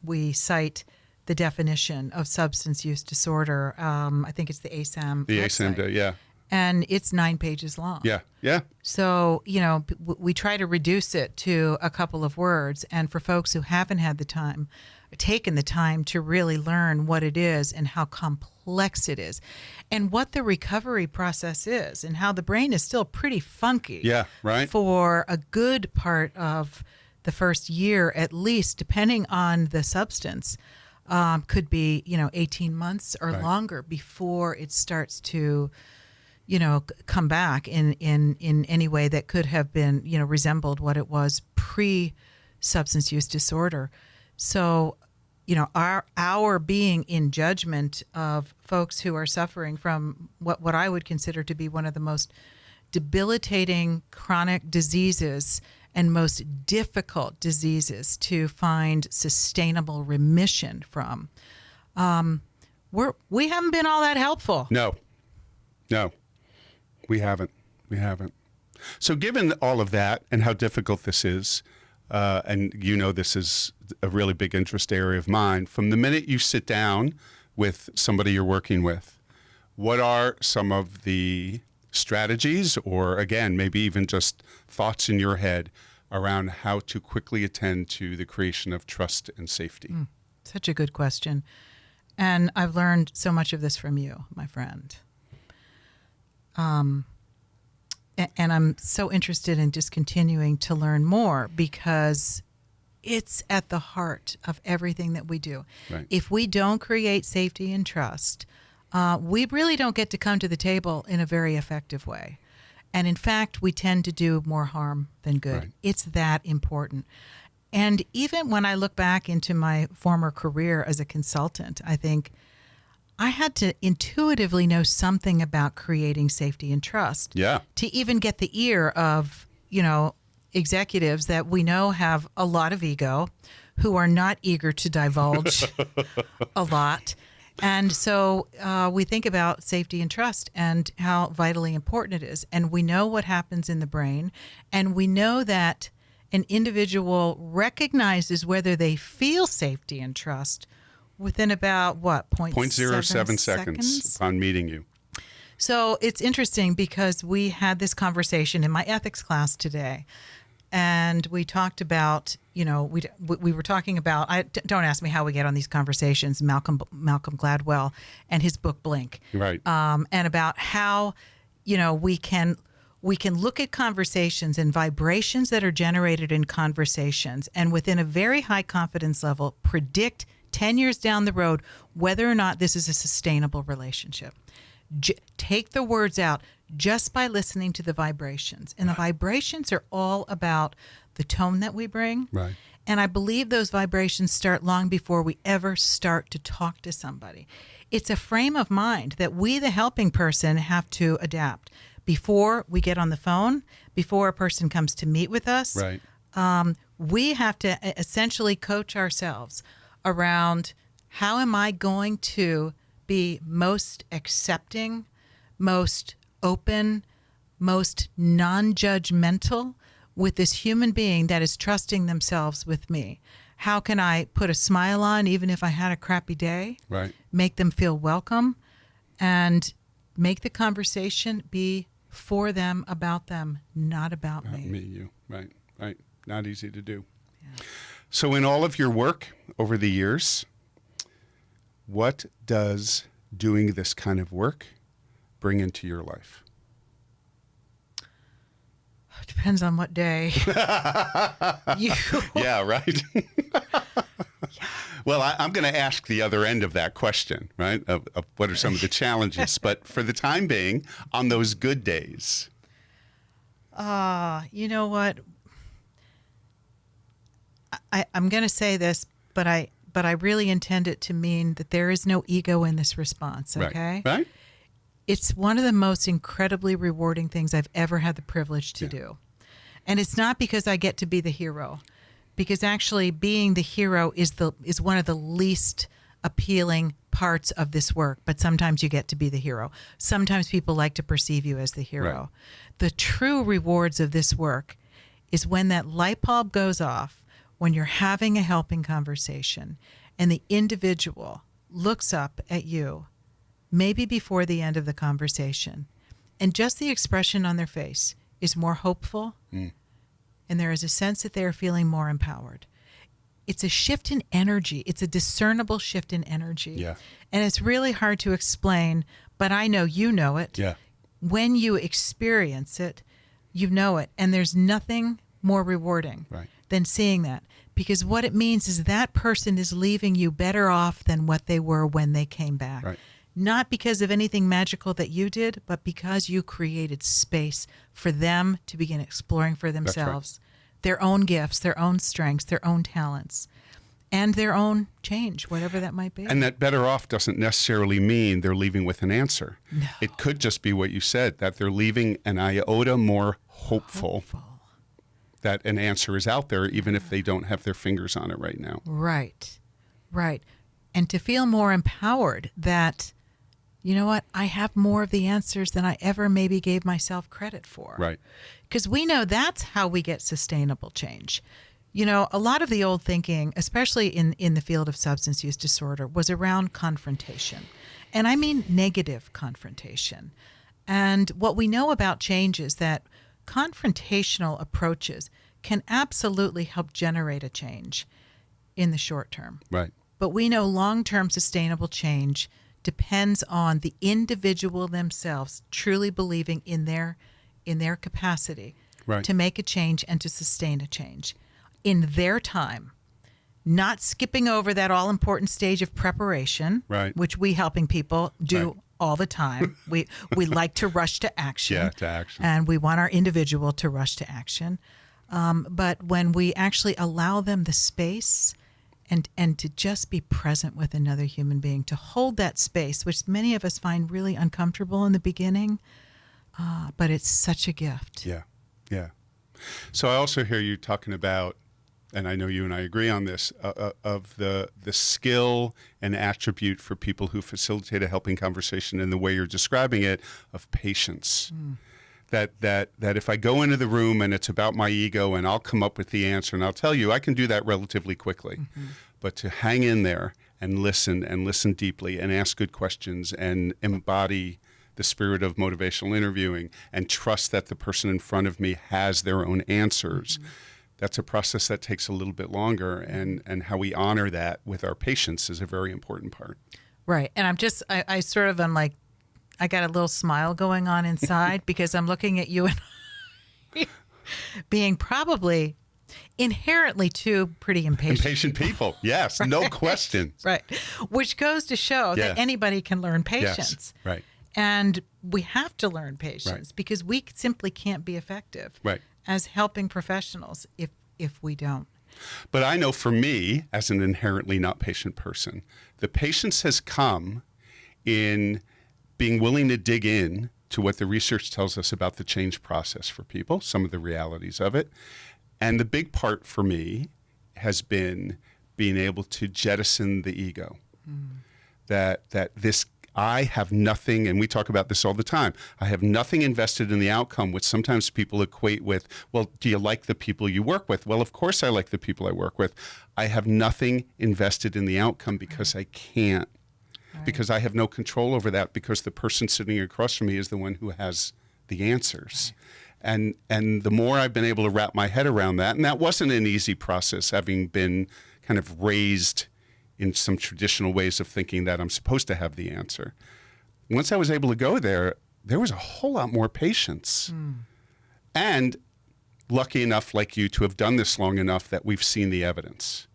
we cite the definition of substance use disorder. I think it's the ASAM. The website. ASAM, yeah. And it's 9 pages long. Yeah, yeah. So, we try to reduce it to a couple of words. And for folks who haven't had the time, taken the time to really learn what it is and how complex it is and what the recovery process is and how the brain is still pretty funky. Yeah, right. For a good part of the first year, at least, depending on the substance, could be, 18 months or Right. longer before it starts to come back in any way that could have been, resembled what it was pre-substance use disorder. So, our being in judgment of folks who are suffering from what I would consider to be one of the most debilitating chronic diseases and most difficult diseases to find sustainable remission from, we haven't been all that helpful. No, we haven't. So given all of that and how difficult this is, and this is a really big interest area of mine, from the minute you sit down with somebody you're working with, what are some of the strategies, or again, maybe even just thoughts in your head around how to quickly attend to the creation of trust and safety? Such a good question. And I've learned so much of this from you, my friend. And I'm so interested in just continuing to learn more, because it's at the heart of everything that we do. Right. If we don't create safety and trust, we really don't get to come to the table in a very effective way. And in fact, we tend to do more harm than good. Right. It's that important. And even when I look back into my former career as a consultant, I think I had to intuitively know something about creating safety and trust. Yeah. To even get the ear of, executives that we know have a lot of ego, who are not eager to divulge a lot, And so we think about safety and trust and how vitally important it is. And we know what happens in the brain. And we know that an individual recognizes whether they feel safety and trust within about, what, 0.07 seconds upon meeting you. So it's interesting because we had this conversation in my ethics class today. And we talked about, we were talking about, don't ask me how we get on these conversations, Malcolm Gladwell and his book Blink. Right. And about how, we can look at conversations and vibrations that are generated in conversations and within a very high confidence level predict 10 years down the road whether or not this is a sustainable relationship. Take the words out just by listening to the vibrations. And the vibrations are all about the tone that we bring. Right. And I believe those vibrations start long before we ever start to talk to somebody. It's a frame of mind that we, the helping person, have to adapt. Before we get on the phone, before a person comes to meet with us, Right. We have to essentially coach ourselves around how am I going to be most accepting, most open, most non-judgmental with this human being that is trusting themselves with me. How can I put a smile on even if I had a crappy day? Right. Make them feel welcome and make the conversation be for them, about them, not about me. Me, you. Right. Right. Not easy to do. Yeah. So in all of your work over the years, what does doing this kind of work bring into your life? Depends on what day. Yeah, right. Well, I'm going to ask the other end of that question, right? Of what are some of the challenges? But for the time being, on those good days. You know what? I'm going to say this, but I really intend it to mean that there is no ego in this response, okay? Right. It's one of the most incredibly rewarding things I've ever had the privilege to do. And it's not because I get to be the hero, because actually being the hero is one of the least appealing parts of this work, but sometimes you get to be the hero. Sometimes people like to perceive you as the hero. Right. The true rewards of this work is when that light bulb goes off, when you're having a helping conversation and the individual looks up at you, maybe before the end of the conversation, and just the expression on their face is more hopeful, and there is a sense that they are feeling more empowered. It's a shift in energy. It's a discernible shift in energy. Yeah. And it's really hard to explain, but I know you know it. Yeah. When you experience it, you know it. And there's nothing more rewarding than seeing that. Because what it means is that person is leaving you better off than what they were when they came back. Right. Not because of anything magical that you did, but because you created space for them to begin exploring for themselves their own gifts, their own strengths, their own talents, and their own change, whatever that might be. And that better off doesn't necessarily mean they're leaving with an answer. No. It could just be what you said, that they're leaving an iota more hopeful. That an answer is out there, even if they don't have their fingers on it right now. Right. And to feel more empowered that, you know what, I have more of the answers than I ever maybe gave myself credit for. Right. Because we know that's how we get sustainable change. You know, a lot of the old thinking, especially in the field of substance use disorder, was around confrontation. And I mean negative confrontation. And what we know about change is that confrontational approaches can absolutely help generate a change in the short term. Right. But we know long-term sustainable change depends on the individual themselves truly believing in their capacity to make a change and to sustain a change in their time, not skipping over that all-important stage of preparation, which we helping people do all the time. We like to rush to action. Yeah, to action. And we want our individual to rush to action. But when we actually allow them the space and to just be present with another human being, to hold that space, which many of us find really uncomfortable in the beginning, but it's such a gift. Yeah. So I also hear you talking about and I know you and I agree on this, of the skill and attribute for people who facilitate a helping conversation in the way you're describing it, of patience. That if I go into the room and it's about my ego and I'll come up with the answer, and I'll tell you I can do that relatively quickly, but to hang in there and listen deeply and ask good questions and embody the spirit of motivational interviewing and trust that the person in front of me has their own answers. That's a process that takes a little bit longer, and how we honor that with our patients is a very important part. Right. And I'm like, I got a little smile going on inside because I'm looking at you and being probably inherently two pretty impatient people. Yes, no question. Right. Which goes to show that anybody can learn patience. Yes. Right. And we have to learn patience because we simply can't be effective as helping professionals if we don't. But I know for me, as an inherently not patient person, the patience has come in being willing to dig in to what the research tells us about the change process for people, some of the realities of it. And the big part for me has been being able to jettison the ego. That this, I have nothing, and we talk about this all the time, I have nothing invested in the outcome, which sometimes people equate with, well, do you like the people you work with? Well, of course I like the people I work with. I have nothing invested in the outcome because I can't. Because I have no control over that, because the person sitting across from me is the one who has the answers. And the more I've been able to wrap my head around that, and that wasn't an easy process, having been kind of raised in some traditional ways of thinking that I'm supposed to have the answer. Once I was able to go there, there was a whole lot more patience. And lucky enough, like you, to have done this long enough that we've seen the evidence.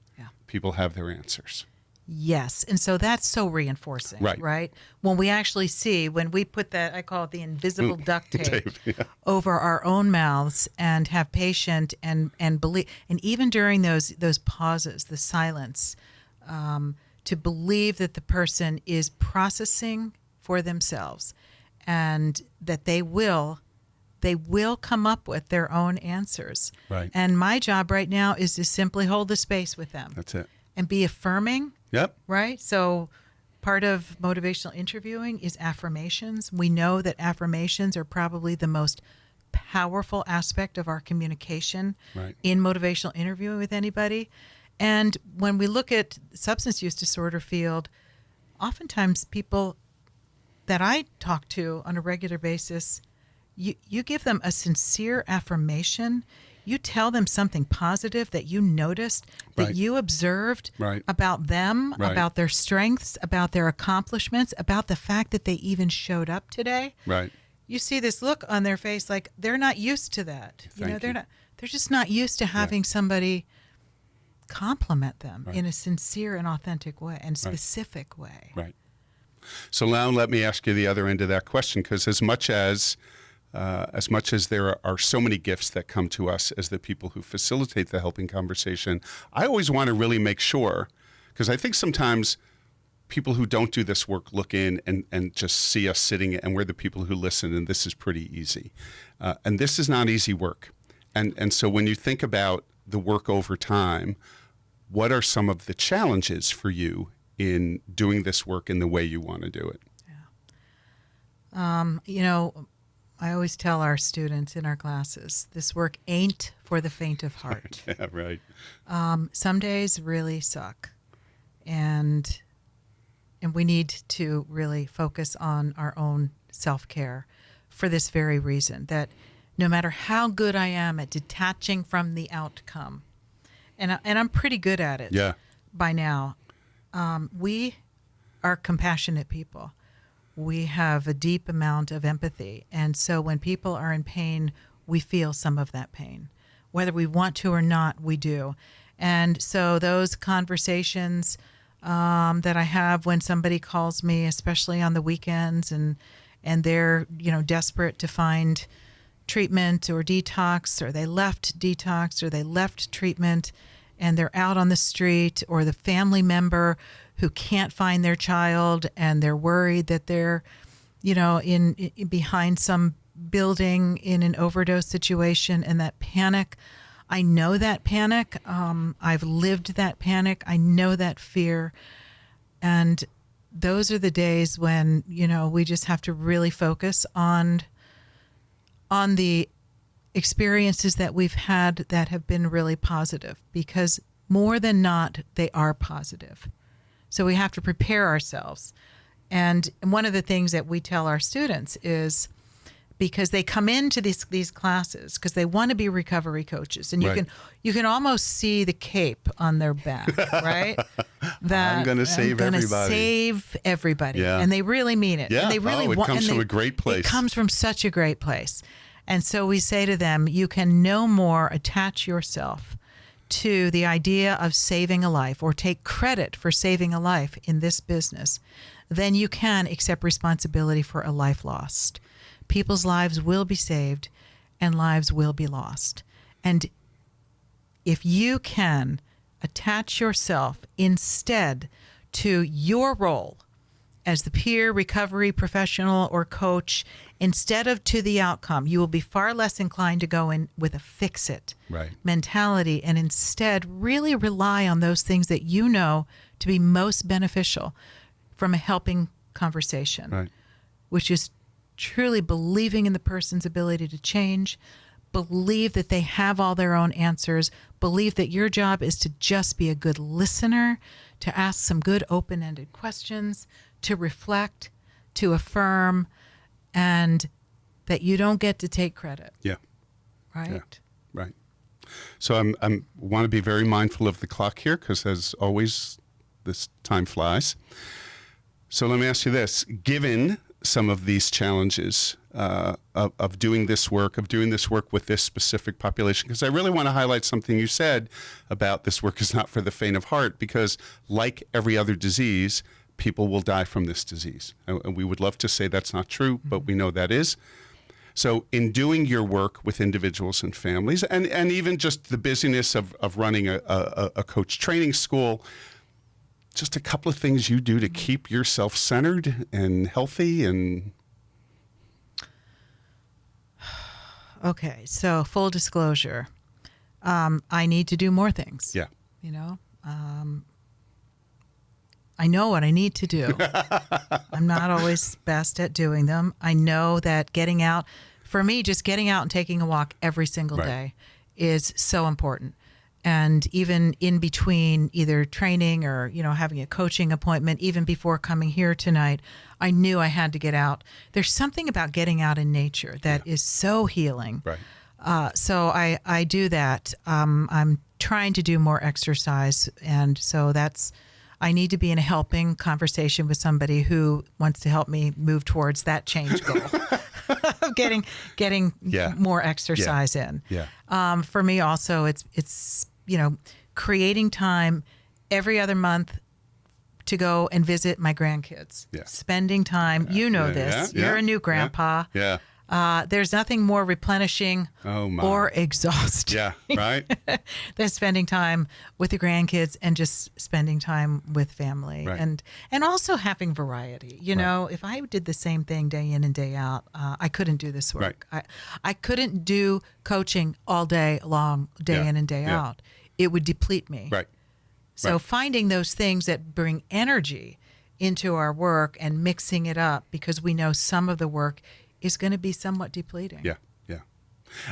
People have their answers. Yes. And so that's so reinforcing, right? When we actually see, when we put that, I call it the invisible duct tape over our own mouths and have patience and believe, and even during those pauses, the silence, to believe that the person is processing for themselves and that they will come up with their own answers. Right. And my job right now is to simply hold the space with them. That's it. And be affirming. Yep. Right? So part of motivational interviewing is affirmations. We know that affirmations are probably the most powerful aspect of our communication in motivational interviewing with anybody. And when we look at substance use disorder field, oftentimes people that I talk to on a regular basis, you give them a sincere affirmation. You tell them something positive that you noticed, that you observed about them, about their strengths, about their accomplishments, about the fact that they even showed up today. Right. You see this look on their face like they're not used to that. They're just not used to having somebody compliment them in a sincere and authentic way and specific way. Right. So now let me ask you the other end of that question, because as much as there are so many gifts that come to us as the people who facilitate the helping conversation, I always want to really make sure, because I think sometimes people who don't do this work look in and just see us sitting, and we're the people who listen, and this is pretty easy. And this is not easy work. And so when you think about the work over time, what are some of the challenges for you in doing this work in the way you want to do it? I always tell our students in our classes, this work ain't for the faint of heart. Yeah, right. Some days really suck. And we need to really focus on our own self-care for this very reason, that no matter how good I am at detaching from the outcome, and I'm pretty good at it by now, we are compassionate people. We have a deep amount of empathy. And so when people are in pain, we feel some of that pain. Whether we want to or not, we do. And so those conversations that I have when somebody calls me, especially on the weekends, and they're desperate to find treatment or detox, or they left detox, or they left treatment, and they're out on the street, or the family member who can't find their child and they're worried that they're, in behind some building in an overdose situation, and that panic. I know that panic. I've lived that panic. I know that fear. And those are the days when, we just have to really focus on the experiences that we've had that have been really positive, because more than not, they are positive. So we have to prepare ourselves. And one of the things that we tell our students is, because they come into these classes because they want to be recovery coaches, and you can almost see the cape on their back, right? That I'm going to save everybody. Save everybody, Yeah. and they really mean it. Yeah. And they really it comes from a great place. It comes from such a great place, and so we say to them, you can no more attach yourself to the idea of saving a life or take credit for saving a life in this business than you can accept responsibility for a life lost. People's lives will be saved and lives will be lost. And if you can attach yourself instead to your role as the peer recovery professional or coach, instead of to the outcome, you will be far less inclined to go in with a fix-it mentality, and instead really rely on those things that you know to be most beneficial from a helping conversation, which is truly believing in the person's ability to change, believe that they have all their own answers, believe that your job is to just be a good listener, to ask some good open-ended questions, to reflect, to affirm, and that you don't get to take credit. Yeah. Right? Yeah. Right. So I want to be very mindful of the clock here, because as always, this time flies. So let me ask you this. Given some of these challenges of doing this work with this specific population, because I really want to highlight something you said about this work is not for the faint of heart, because like every other disease, people will die from this disease. And we would love to say that's not true, but we know that is. So in doing your work with individuals and families, and even just the busyness of running a coach training school, just a couple of things you do to keep yourself centered and healthy and... Okay, so full disclosure, I need to do more things. Yeah. I know what I need to do. I'm not always best at doing them. I know that getting out, for me, just getting out and taking a walk every single day is so important. And even in between either training or, having a coaching appointment, even before coming here tonight, I knew I had to get out. There's something about getting out in nature that is so healing. Right. So I do that. I'm trying to do more exercise. And so I need to be in a helping conversation with somebody who wants to help me move towards that change goal of getting more exercise in. Yeah. For me also, it's creating time every other month to go and visit my grandkids. Yeah. Spending time, this. You're a new grandpa. Yeah. There's nothing more replenishing or exhausting than spending time with the grandkids and just spending time with family and also having variety. If I did the same thing day in and day out, I couldn't do this work. I couldn't do coaching all day long, day in and day out. It would deplete me. Right. So finding those things that bring energy into our work and mixing it up, because we know some of the work is going to be somewhat depleting. Yeah, yeah.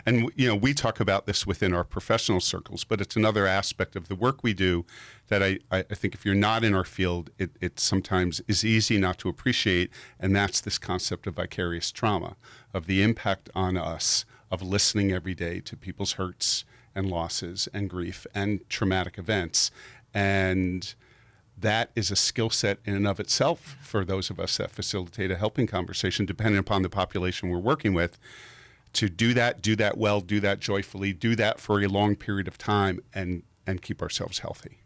And, we talk about this within our professional circles, but it's another aspect of the work we do that I think if you're not in our field, it sometimes is easy not to appreciate, and that's this concept of vicarious trauma, of the impact on us of listening every day to people's hurts and losses and grief and traumatic events. And that is a skill set in and of itself for those of us that facilitate a helping conversation, depending upon the population we're working with, to do that well, do that joyfully, do that for a long period of time, and keep ourselves healthy.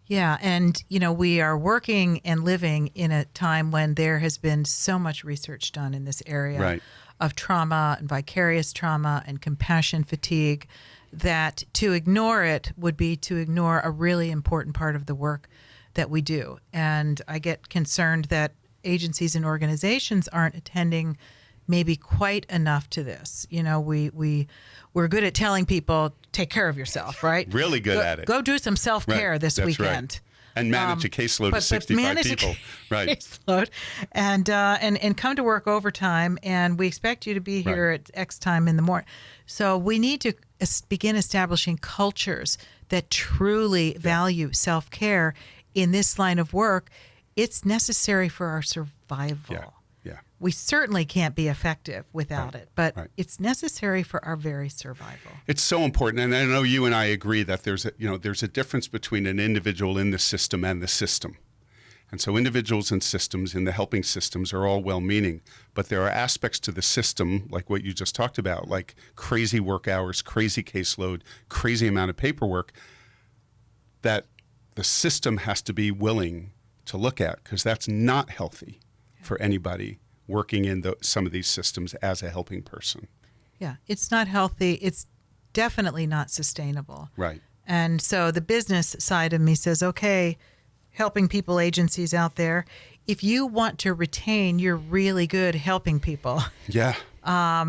Yeah, and we are working and living in a time when there has been so much research done in this area of trauma and vicarious trauma and compassion fatigue, that to ignore it would be to ignore a really important part of the work that we do. And I get concerned that agencies and organizations aren't attending maybe quite enough to this. We're good at telling people, take care of yourself, right? Really good at it. Go do some self-care Right. this That's weekend. Right. And manage a caseload of 65 manage people. Right. Caseload, and come to work overtime, and we expect you to be here at X time in the morning. So we need to begin establishing cultures that truly value self-care in this line of work. It's necessary for our survival. Yeah. We certainly can't be effective without it, but it's necessary for our very survival. It's so important, and I know you and I agree that there's a difference between an individual in the system and the system. And so individuals and systems in the helping systems are all well-meaning, but there are aspects to the system, like what you just talked about, like crazy work hours, crazy caseload, crazy amount of paperwork, that the system has to be willing to look at, because that's not healthy for anybody working in some of these systems as a helping person. Yeah, it's not healthy. It's definitely not sustainable. Right. And so the business side of me says, okay, helping people agencies out there, if you want to retain your really good helping people,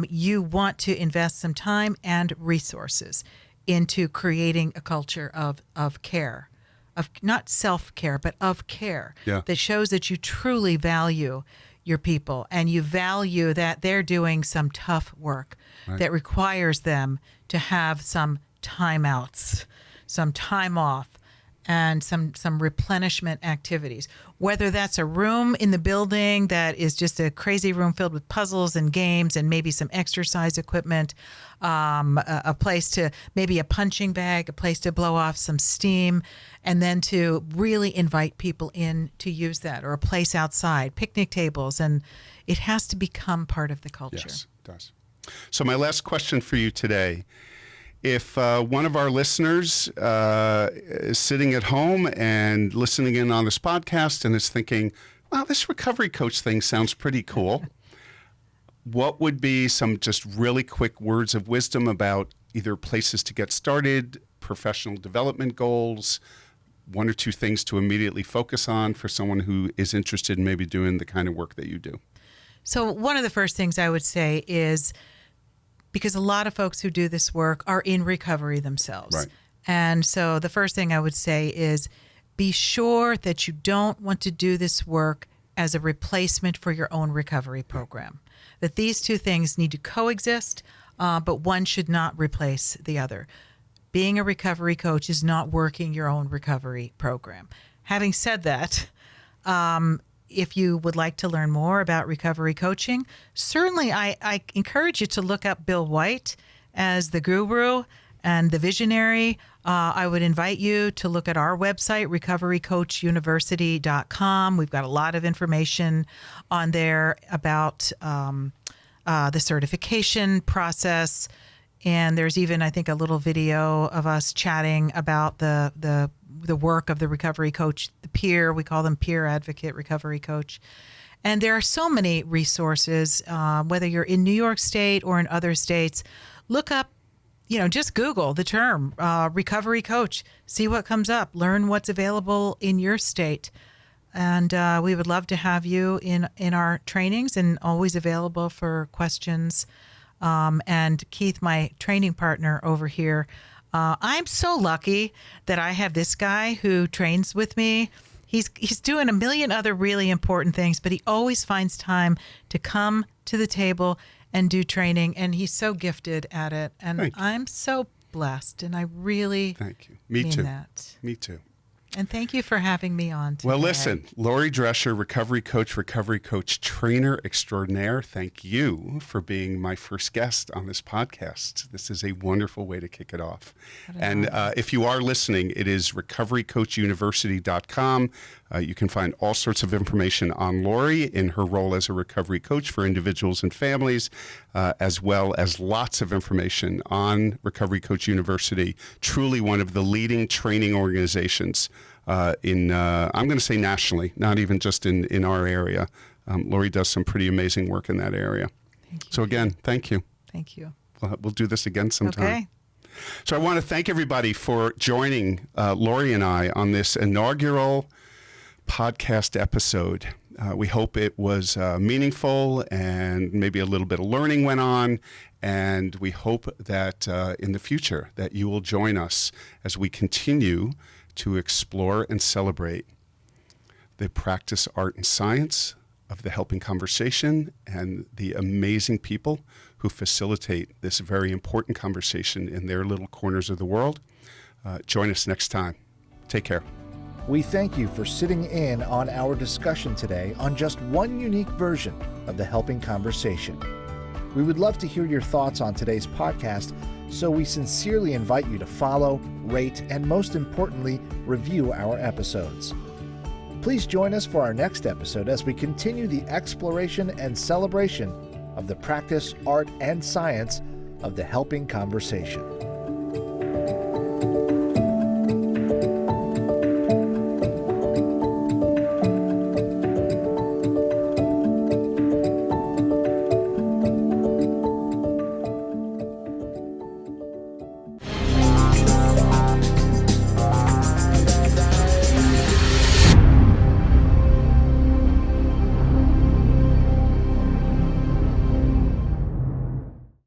you want to invest some time and resources into creating a culture of care, of not self-care, but of care that shows that you truly value your people, and you value that they're doing some tough work that requires them to have some timeouts, some time off, and some replenishment activities. Whether that's a room in the building that is just a crazy room filled with puzzles and games and maybe some exercise equipment, a place to, maybe a punching bag, a place to blow off some steam, and then to really invite people in to use that, or a place outside, picnic tables, and it has to become part of the culture. Yes, it does. So my last question for you today, if one of our listeners is sitting at home and listening in on this podcast and is thinking, wow, this recovery coach thing sounds pretty cool, what would be some just really quick words of wisdom about either places to get started, professional development goals, one or two things to immediately focus on for someone who is interested in maybe doing the kind of work that you do? So one of the first things I would say is, because a lot of folks who do this work are in recovery themselves. Right. And so the first thing I would say is, be sure that you don't want to do this work as a replacement for your own recovery program. That these two things need to coexist, but one should not replace the other. Being a recovery coach is not working your own recovery program. Having said that, if you would like to learn more about recovery coaching, certainly I encourage you to look up Bill White as the guru and the visionary. I would invite you to look at our website, recoverycoachuniversity.com. We've got a lot of information on there about the certification process. And there's even, I think, a little video of us chatting about the work of the recovery coach, the peer. We call them peer advocate recovery coach. And there are so many resources, whether you're in New York State or in other states. Look up, just Google the term recovery coach, see what comes up, learn what's available in your state. And we would love to have you in our trainings, and always available for questions. And Keith, my training partner over here, I'm so lucky that I have this guy who trains with me. He's doing a million other really important things, but he always finds time to come to the table and do training, and he's so gifted at it. And I'm so blessed, and I really thank you. Me mean too. that. Me too. And thank you for having me on today. Well, listen, Lori Drescher, recovery coach trainer extraordinaire, thank you for being my first guest on this podcast. This is a wonderful way to kick it off. And if you are listening, it is recoverycoachuniversity.com. You can find all sorts of information on Lori in her role as a recovery coach for individuals and families, as well as lots of information on Recovery Coach University, truly one of the leading training organizations I'm going to say nationally, not even just in our area. Lori does some pretty amazing work in that area. So again, thank you. Thank you. We'll do this again sometime. Okay. So I want to thank everybody for joining Lori and I on this inaugural podcast episode. We hope it was meaningful and maybe a little bit of learning went on. And we hope that in the future that you will join us as we continue to explore and celebrate the practice, art, and science of the helping conversation and the amazing people who facilitate this very important conversation in their little corners of the world. Join us next time. Take care. We thank you for sitting in on our discussion today on just one unique version of the helping conversation. We would love to hear your thoughts on today's podcast, so we sincerely invite you to follow, rate, and most importantly, review our episodes. Please join us for our next episode as we continue the exploration and celebration of the practice, art, and science of the helping conversation.